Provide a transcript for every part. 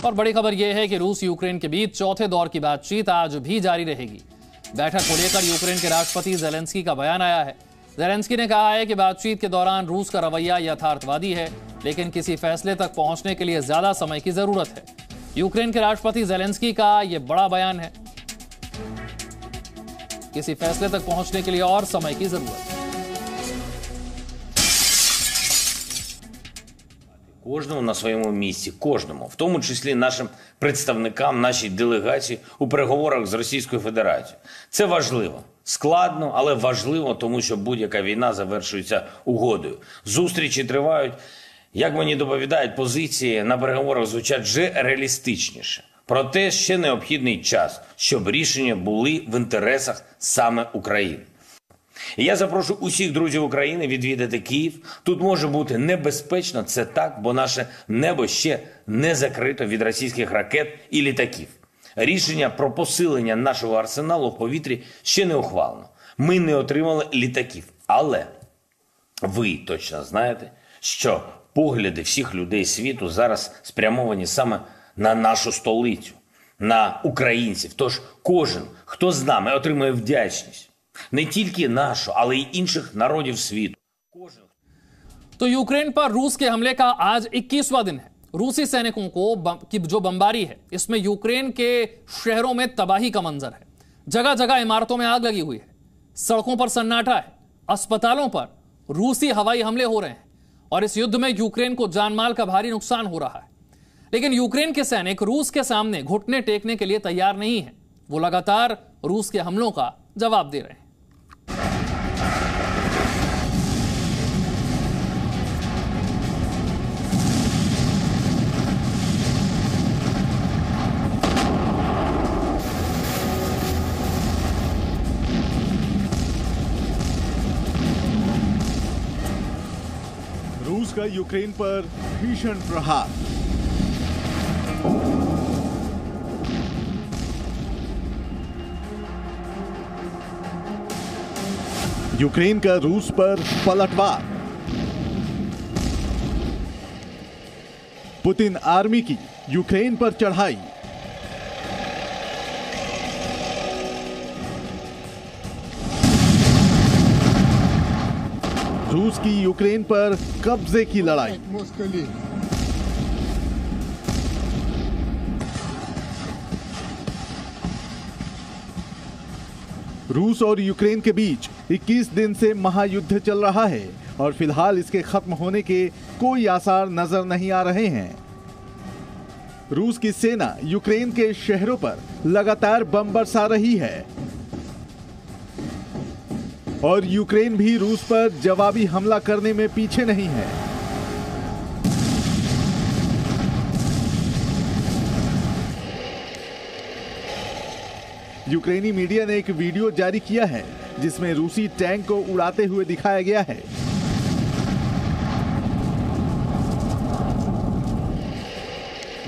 और बड़ी खबर यह है कि रूस यूक्रेन के बीच चौथे दौर की बातचीत आज भी जारी रहेगी। बैठक को लेकर यूक्रेन के राष्ट्रपति ज़ेलेंस्की का बयान आया है। ज़ेलेंस्की ने कहा है कि बातचीत के दौरान रूस का रवैया यथार्थवादी है, लेकिन किसी फैसले तक पहुंचने के लिए ज्यादा समय की जरूरत है। यूक्रेन के राष्ट्रपति ज़ेलेंस्की का यह बड़ा बयान है। किसी फैसले तक पहुंचने के लिए और समय की जरूरत है। Кожному на своєму місці, кожному, в тому числі нашим представникам, нашій делегації у переговорах з Російською Федерацією. Це важливо. Складно, але важливо, тому що будь-яка війна завершується угодою. Зустрічі тривають. Як мені доповідають, позиції на переговорах звучать вже реалістичніше. Проте ще необхідний час, щоб рішення були в інтересах саме України. І я запрошую усіх друзів України відвідати Київ. Тут може бути небезпечно, це так, бо наше небо ще не закрито від російських ракет і літаків. Рішення про посилення нашого арсеналу в повітрі ще не ухвалено. Ми не отримали літаків. Але ви точно знаєте, що погляди всіх людей світу зараз спрямовані саме на нашу столицю, на українців. Тож кожен, хто з нами, отримує вдячність. Не тільки нашу, але й інших народів світу. तो यूक्रेन पर रूस के हमले का आज 21वां दिन है। रूसी सैनिकों की जो बमबारी है, इसमें यूक्रेन के शहरों में तबाही का मंजर है। जगह जगह इमारतों में आग लगी हुई है, सड़कों पर सन्नाटा है, अस्पतालों पर रूसी हवाई हमले हो रहे हैं और इस युद्ध में यूक्रेन को जानमाल का भारी नुकसान हो रहा है। लेकिन यूक्रेन के सैनिक रूस के सामने घुटने टेकने के लिए तैयार नहीं है। वो लगातार रूस के हमलों का जवाब दे रहे हैं। रूस का यूक्रेन पर भीषण प्रहार। यूक्रेन का रूस पर पलटवार। पुतिन आर्मी की यूक्रेन पर चढ़ाई। रूस की यूक्रेन पर कब्जे की लड़ाई। रूस और यूक्रेन के बीच 21 दिन से महायुद्ध चल रहा है और फिलहाल इसके खत्म होने के कोई आसार नजर नहीं आ रहे हैं। रूस की सेना यूक्रेन के शहरों पर लगातार बम बरसा रही है और यूक्रेन भी रूस पर जवाबी हमला करने में पीछे नहीं है। यूक्रेनी मीडिया ने एक वीडियो जारी किया है जिसमें रूसी टैंक को उड़ाते हुए दिखाया गया है।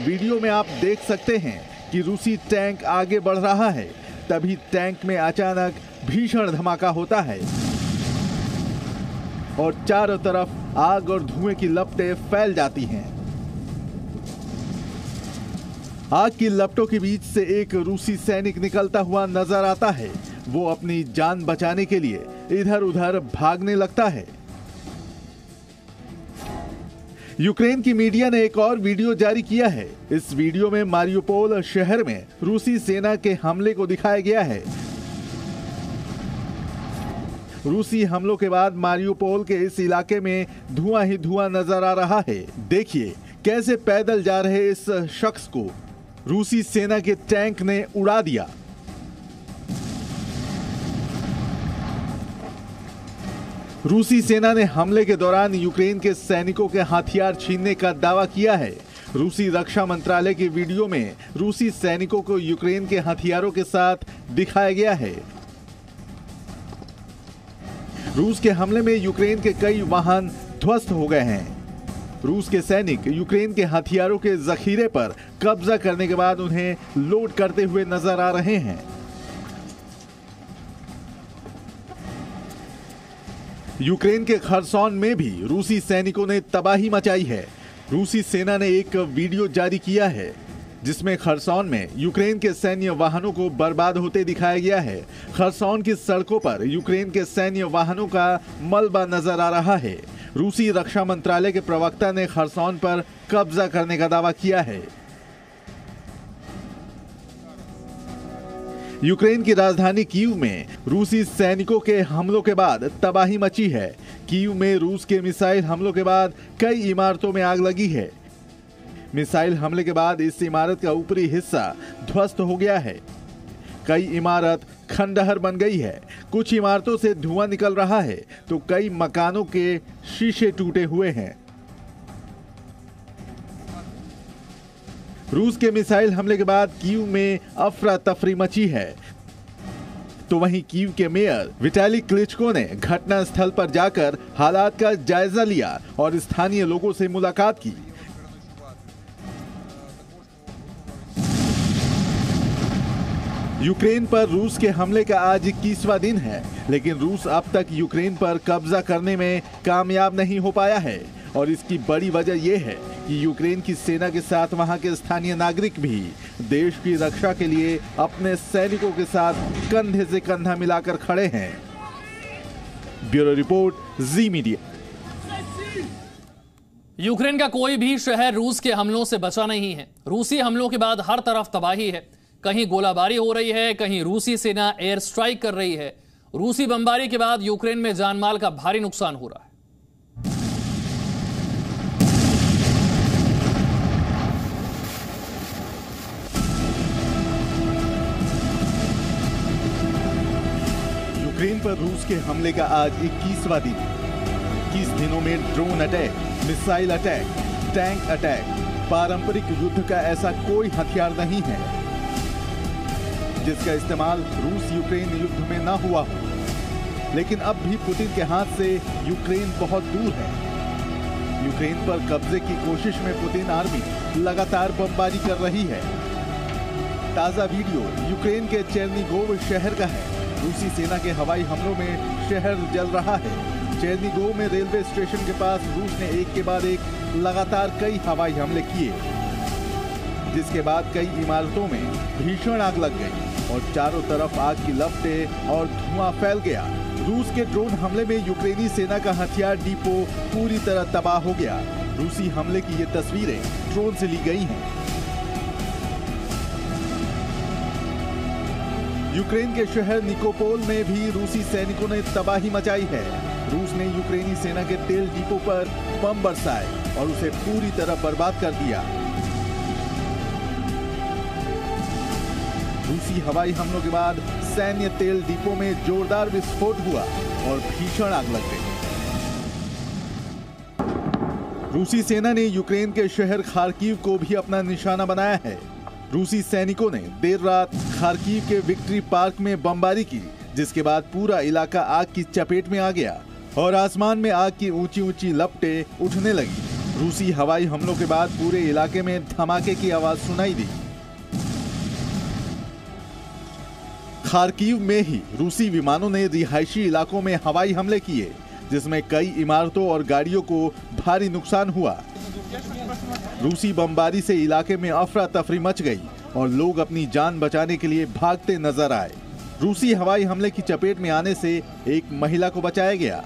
वीडियो में आप देख सकते हैं कि रूसी टैंक आगे बढ़ रहा है, तभी टैंक में अचानक भीषण धमाका होता है और चारों तरफ आग और धुएं की लपटें फैल जाती हैं। आग की लपटों के बीच से एक रूसी सैनिक निकलता हुआ नजर आता है। वो अपनी जान बचाने के लिए इधर उधर भागने लगता है। यूक्रेन की मीडिया ने एक और वीडियो जारी किया है। इस वीडियो में मारियोपोल शहर में रूसी सेना के हमले को दिखाया गया है। रूसी हमलों के बाद मारियोपोल के इस इलाके में धुआं ही धुआं नजर आ रहा है। देखिए कैसे पैदल जा रहे इस शख्स को रूसी सेना के टैंक ने उड़ा दिया। रूसी सेना ने हमले के दौरान यूक्रेन के सैनिकों के हथियार छीनने का दावा किया है। रूसी रक्षा मंत्रालय की वीडियो में रूसी सैनिकों को यूक्रेन के हथियारों के साथ दिखाया गया है। रूस के हमले में यूक्रेन के कई वाहन ध्वस्त हो गए हैं। रूस के सैनिक यूक्रेन के हथियारों के जखीरे पर कब्जा करने के बाद उन्हें लोड करते हुए नजर आ रहे हैं। यूक्रेन के खरसोन में भी रूसी सैनिकों ने तबाही मचाई है। रूसी सेना ने एक वीडियो जारी किया है जिसमें खरसौन में यूक्रेन के सैन्य वाहनों को बर्बाद होते दिखाया गया है। खरसौन की सड़कों पर यूक्रेन के सैन्य वाहनों का मलबा नजर आ रहा है। रूसी रक्षा मंत्रालय के प्रवक्ता ने खरसौन पर कब्जा करने का दावा किया है। यूक्रेन की राजधानी कीव में रूसी सैनिकों के हमलों के बाद तबाही मची है। कीव में रूस के मिसाइल हमलों के बाद कई इमारतों में आग लगी है। मिसाइल हमले के बाद इस इमारत का ऊपरी हिस्सा ध्वस्त हो गया है। कई इमारत खंडहर बन गई है। कुछ इमारतों से धुआं निकल रहा है तो कई मकानों के शीशे टूटे हुए हैं। रूस के मिसाइल हमले के बाद कीव में अफरा तफरी मची है। तो वहीं कीव के मेयर विटाली क्लिचको ने घटना स्थल पर जाकर हालात का जायजा लिया और स्थानीय लोगों से मुलाकात की। यूक्रेन पर रूस के हमले का आज 21वां दिन है, लेकिन रूस अब तक यूक्रेन पर कब्जा करने में कामयाब नहीं हो पाया है और इसकी बड़ी वजह यह है कि यूक्रेन की सेना के साथ वहां के स्थानीय नागरिक भी देश की रक्षा के लिए अपने सैनिकों के साथ कंधे से कंधा मिलाकर खड़े हैं। ब्यूरो रिपोर्ट, जी मीडिया। यूक्रेन का कोई भी शहर रूस के हमलों से बचा नहीं है। रूसी हमलों के बाद हर तरफ तबाही है। कहीं गोलाबारी हो रही है, कहीं रूसी सेना एयर स्ट्राइक कर रही है। रूसी बमबारी के बाद यूक्रेन में जानमाल का भारी नुकसान हो रहा है। यूक्रेन पर रूस के हमले का आज 21वां दिन। 21 दिनों में drone attack, missile attack, tank attack, पारंपरिक युद्ध का ऐसा कोई हथियार नहीं है जिसका इस्तेमाल रूस यूक्रेन युद्ध में ना हुआ हो। लेकिन अब भी पुतिन के हाथ से यूक्रेन बहुत दूर है। यूक्रेन पर कब्जे की कोशिश में पुतिन आर्मी लगातार बमबारी कर रही है। ताजा वीडियो यूक्रेन के चेर्निगोव शहर का है। रूसी सेना के हवाई हमलों में शहर जल रहा है। चेर्निगोव में रेलवे स्टेशन के पास रूस ने एक के बाद एक लगातार कई हवाई हमले किए, जिसके बाद कई इमारतों में भीषण आग लग गई और चारों तरफ आग की लपटें और धुआं फैल गया। रूस के ड्रोन हमले में यूक्रेनी सेना का हथियार डिपो पूरी तरह तबाह हो गया। रूसी हमले की ये तस्वीरें ड्रोन से ली गई हैं। यूक्रेन के शहर निकोपोल में भी रूसी सैनिकों ने तबाही मचाई है। रूस ने यूक्रेनी सेना के तेल डिपो पर बम बरसाए और उसे पूरी तरह बर्बाद कर दिया। रूसी हवाई हमलों के बाद सैन्य तेल डिपो में जोरदार विस्फोट हुआ और भीषण आग लग गई। रूसी सेना ने यूक्रेन के शहर खार्किव को भी अपना निशाना बनाया है। रूसी सैनिकों ने देर रात खार्किव के विक्ट्री पार्क में बमबारी की, जिसके बाद पूरा इलाका आग की चपेट में आ गया और आसमान में आग की ऊंची ऊंची लपटें उठने लगी। रूसी हवाई हमलों के बाद पूरे इलाके में धमाके की आवाज सुनाई दी। खार्किव में ही रूसी विमानों ने रिहायशी इलाकों में हवाई हमले किए, जिसमें कई इमारतों और गाड़ियों को भारी नुकसान हुआ। रूसी बमबारी से इलाके में अफरा तफरी मच गई और लोग अपनी जान बचाने के लिए भागते नजर आए। रूसी हवाई हमले की चपेट में आने से एक महिला को बचाया गया।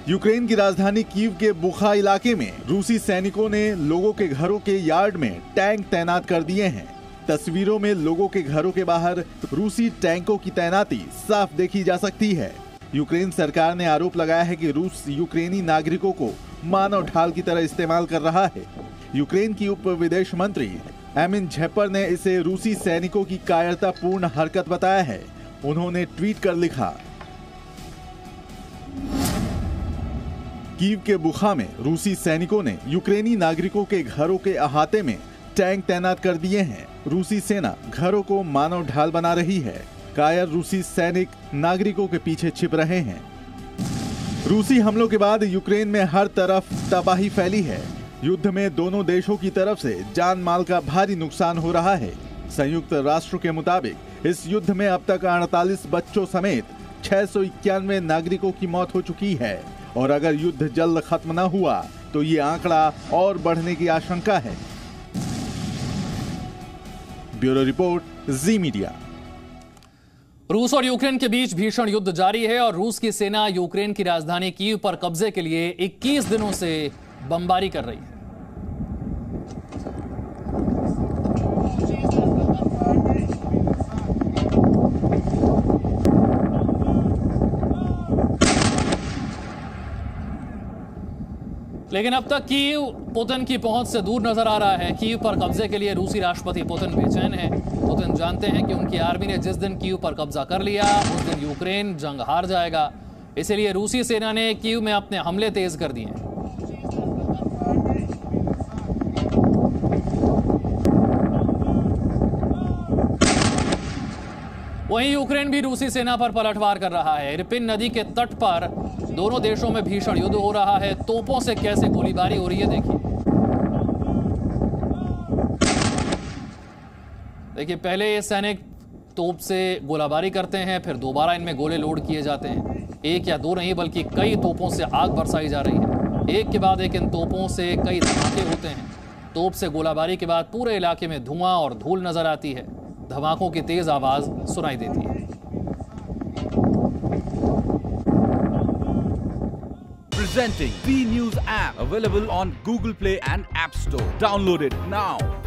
यूक्रेन की राजधानी कीव के बुखा इलाके में रूसी सैनिकों ने लोगों के घरों के यार्ड में टैंक तैनात कर दिए हैं। तस्वीरों में लोगों के घरों के बाहर रूसी टैंकों की तैनाती साफ देखी जा सकती है। यूक्रेन सरकार ने आरोप लगाया है कि रूस यूक्रेनी नागरिकों को मानव ढाल की तरह इस्तेमाल कर रहा है। यूक्रेन की उप विदेश मंत्री एमिन झेपर ने इसे रूसी सैनिकों की कायरतापूर्ण हरकत बताया है। उन्होंने ट्वीट कर लिखा, कीव के बुखा में रूसी सैनिकों ने यूक्रेनी नागरिकों के घरों के अहाते में टैंक तैनात कर दिए हैं। रूसी सेना घरों को मानव ढाल बना रही है। कायर रूसी सैनिक नागरिकों के पीछे छिप रहे हैं। रूसी हमलों के बाद यूक्रेन में हर तरफ तबाही फैली है। युद्ध में दोनों देशों की तरफ से जान माल का भारी नुकसान हो रहा है। संयुक्त राष्ट्र के मुताबिक इस युद्ध में अब तक 48 बच्चों समेत 691 नागरिकों की मौत हो चुकी है और अगर युद्ध जल्द खत्म न हुआ तो ये आंकड़ा और बढ़ने की आशंका है। ब्यूरो रिपोर्ट, जी मीडिया। रूस और यूक्रेन के बीच भीषण युद्ध जारी है और रूस की सेना यूक्रेन की राजधानी कीव पर कब्जे के लिए 21 दिनों से बमबारी कर रही है। लेकिन अब तक कीव पुतिन की पहुंच से दूर नजर आ रहा है। कीव पर कब्जे के लिए रूसी राष्ट्रपति पुतिन बेचैन हैं। पुतिन जानते हैं कि उनकी आर्मी ने जिस दिन कीव पर कब्जा कर लिया उस दिन यूक्रेन जंग हार जाएगा। इसलिए रूसी सेना ने कीव में अपने हमले तेज कर दिए हैं। वहीं यूक्रेन भी रूसी सेना पर पलटवार कर रहा है। इरपिन नदी के तट पर दोनों देशों में भीषण युद्ध हो रहा है। तोपों से कैसे गोलीबारी हो रही है देखिए पहले ये सैनिक तोप से गोलाबारी करते हैं, फिर दोबारा इनमें गोले लोड किए जाते हैं। एक या दो नहीं बल्कि कई तोपों से आग बरसाई जा रही है। एक के बाद एक इन तोपों से कई धमाके होते हैं। तोप से गोलाबारी के बाद पूरे इलाके में धुआं और धूल नजर आती है। धमाकों की तेज आवाज सुनाई देती है। Presenting B News app, available on Google Play and App Store. Download it now.